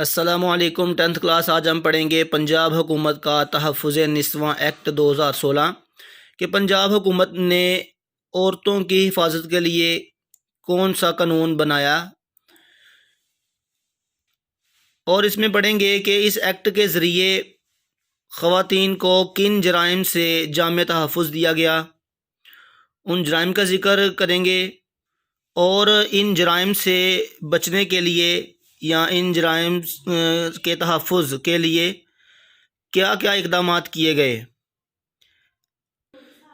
السلام علیکم 10th class. آج ہم پڑھیں گے پنجاب حکومت کا تحفظ نسواں ایکٹ 2016 کہ پنجاب حکومت نے عورتوں کی حفاظت کے لیے کون سا قانون بنایا، اور اس میں پڑھیں گے کہ اس ایکٹ کے ذریعے خواتین کو کن جرائم سے جامع تحفظ دیا گیا، ان جرائم کا ذکر کریں گے، اور ان جرائم سے بچنے کے لیے یا ان جرائم کے تحفظ کے لیے کیا کیا اقدامات کیے گئے۔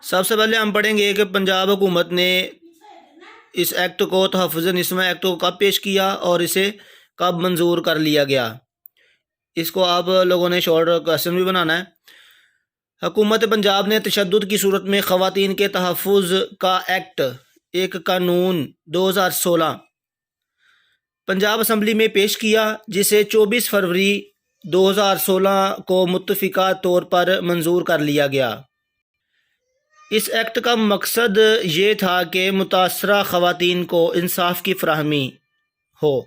سب سے پہلے ہم پڑھیں گے کہ پنجاب حکومت نے اس ایکٹ کو، تحفظ نسواں ایکٹ کو کب پیش کیا اور اسے کب منظور کر لیا گیا۔ اس کو آپ لوگوں نے شارٹ کویسچن بھی بنانا ہے۔ حکومت پنجاب نے تشدد کی صورت میں خواتین کے تحفظ کا ایکٹ ایک قانون 2016 پنجاب اسمبلی میں پیش کیا، جسے 24 فروری 2016 کو متفقہ طور پر منظور کر لیا گیا۔ اس ایکٹ کا مقصد یہ تھا کہ متاثرہ خواتین کو انصاف کی فراہمی ہو۔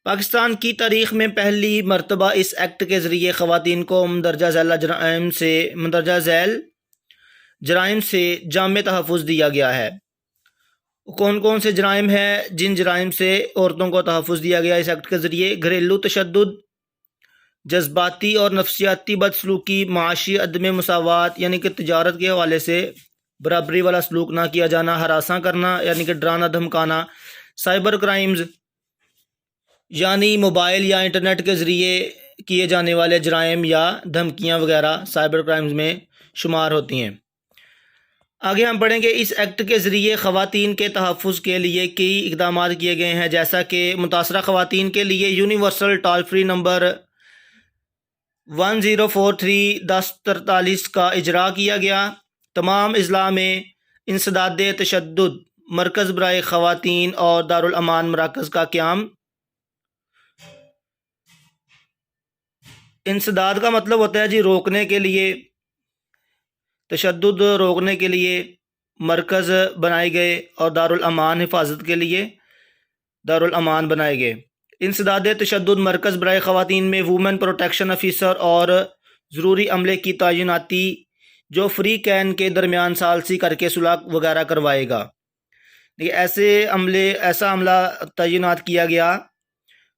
پاکستان کی تاریخ میں پہلی مرتبہ اس ایکٹ کے ذریعے خواتین کو مندرجہ ذیل جرائم سے جامع تحفظ دیا گیا ہے۔ کون کون سے جرائم ہیں جن جرائم سے عورتوں کو تحفظ دیا گیا اس ایکٹ کے ذریعے؟ گھریلو تشدد، جذباتی اور نفسیاتی بدسلوکی، معاشی عدم مساوات یعنی کہ تجارت کے حوالے سے برابری والا سلوک نہ کیا جانا، ہراساں کرنا یعنی کہ ڈرانا دھمکانا، سائبر کرائمز یعنی موبائل یا انٹرنیٹ کے ذریعے کیے جانے والے جرائم یا دھمکیاں وغیرہ سائبر کرائمز میں شمار ہوتی ہیں۔ آگے ہم پڑھیں گے اس ایکٹ کے ذریعے خواتین کے تحفظ کے لیے کئی اقدامات کیے گئے ہیں، جیسا کہ متاثرہ خواتین کے لیے یونیورسل ٹول فری نمبر 1043-1043 کا اجرا کیا گیا۔ تمام اضلاع میں انسداد تشدد مرکز برائے خواتین اور دارالامان مراکز کا قیام۔ انسداد کا مطلب ہوتا ہے روکنے کے لیے، تشدد روکنے کے لیے مرکز بنائے گئے، اور دارالامان حفاظت کے لیے دارالامان بنائے گئے۔ انسداد تشدد مرکز برائے خواتین میں وومن پروٹیکشن آفیسر اور ضروری عملے کی تعیناتی، جو فری کین کے درمیان ثالثی کر کے صلح وغیرہ کروائے گا۔ ایسا عملہ تعینات کیا گیا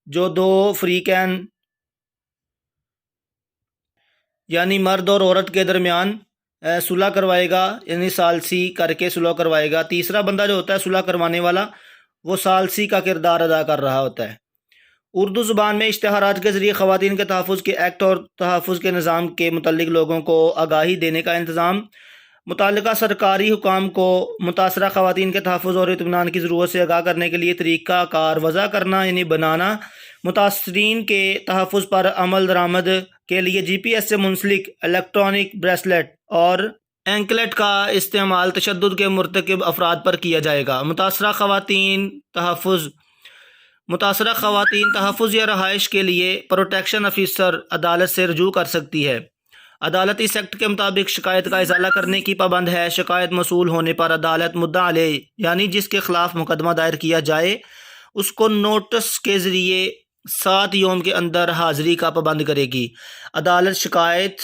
جو دو فری کین یعنی مرد اور عورت کے درمیان صلح کروائے گا، یعنی ثالثی کر کے صلح کروائے گا۔ تیسرا بندہ جو ہوتا ہے صلح کروانے والا، وہ ثالثی کا کردار ادا کر رہا ہوتا ہے۔ اردو زبان میں اشتہارات کے ذریعے خواتین کے تحفظ کے ایکٹ اور تحفظ کے نظام کے متعلق لوگوں کو آگاہی دینے کا انتظام۔ متعلقہ سرکاری حکام کو متاثرہ خواتین کے تحفظ اور اطمینان کی ضرورت سے آگاہ کرنے کے لیے طریقہ کار وضع کرنا یعنی بنانا۔ متاثرین کے تحفظ پر عمل درآمد کے لیے جی پی ایس سے منسلک الیکٹرانک بریسلیٹ اور اینکلیٹ کا استعمال تشدد کے مرتکب افراد پر کیا جائے گا۔ متاثرہ خواتین تحفظ یا رہائش کے لیے پروٹیکشن آفیسر عدالت سے رجوع کر سکتی ہے۔ عدالت اس ایکٹ کے مطابق شکایت کا ازالہ کرنے کی پابند ہے۔ شکایت موصول ہونے پر عدالت مدعا علیہ یعنی جس کے خلاف مقدمہ دائر کیا جائے اس کو نوٹس کے ذریعے 7 یوم کے اندر حاضری کا پابند کرے گی۔ عدالت شکایت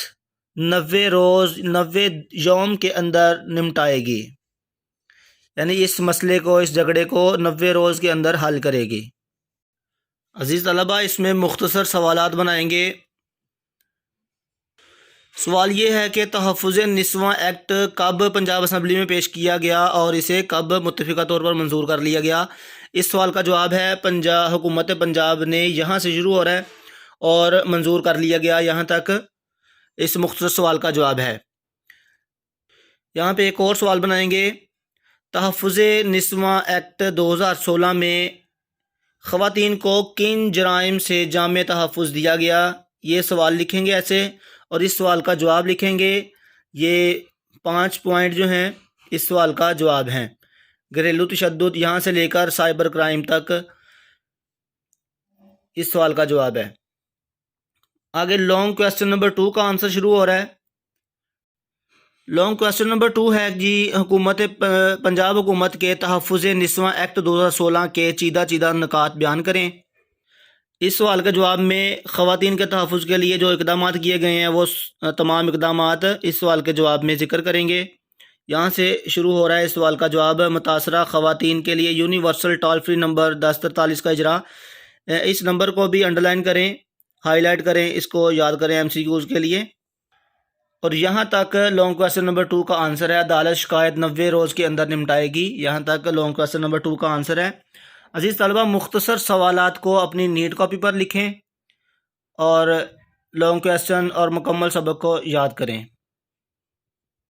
90 یوم کے اندر نمٹائے گی، یعنی اس مسئلے کو، اس جھگڑے کو 90 روز کے اندر حل کرے گی۔ عزیز طلبہ، اس میں مختصر سوالات بنائیں گے۔ سوال یہ ہے کہ تحفظ نسواں ایکٹ کب پنجاب اسمبلی میں پیش کیا گیا اور اسے کب متفقہ طور پر منظور کر لیا گیا؟ اس سوال کا جواب ہے حکومت پنجاب نے یہاں سے شروع ہو رہا ہے اور منظور کر لیا گیا، یہاں تک اس مختصر سوال کا جواب ہے۔ یہاں پہ ایک اور سوال بنائیں گے۔ تحفظ نسواں ایکٹ 2016 میں خواتین کو کن جرائم سے جامع تحفظ دیا گیا؟ یہ سوال لکھیں گے ایسے، اور اس سوال کا جواب لکھیں گے۔ یہ 5 پوائنٹ جو ہیں اس سوال کا جواب ہیں۔ گھریلو تشدد یہاں سے لے کر سائبر کرائم تک اس سوال کا جواب ہے۔ آگے لانگ کویسچن نمبر 2 کا آنسر شروع ہو رہا ہے۔ لانگ کویسچن نمبر 2 ہے پنجاب حکومت کے تحفظ نسواں ایکٹ 2016 کے چیدہ نکات بیان کریں۔ اس سوال کے جواب میں خواتین کے تحفظ کے لیے جو اقدامات کیے گئے ہیں وہ تمام اقدامات اس سوال کے جواب میں ذکر کریں گے۔ یہاں سے شروع ہو رہا ہے اس سوال کا جواب۔ متاثرہ خواتین کے لیے یونیورسل ٹول فری نمبر 1043 کا اجرا۔ اس نمبر کو بھی انڈرلائن کریں، ہائی لائٹ کریں، اس کو یاد کریں ایم سی کیوز کے لیے۔ اور یہاں تک لانگ کویسچن نمبر 2 کا آنسر ہے۔ عدالت شکایت 90 روز کے اندر نمٹائے گی۔ یہاں تک لانگ کویسچن نمبر 2 کا آنسر ہے۔ عزیز طلبہ، مختصر سوالات کو اپنی نیٹ کاپی پر لکھیں اور لانگ کویسچن اور مکمل سبق کو یاد کریں۔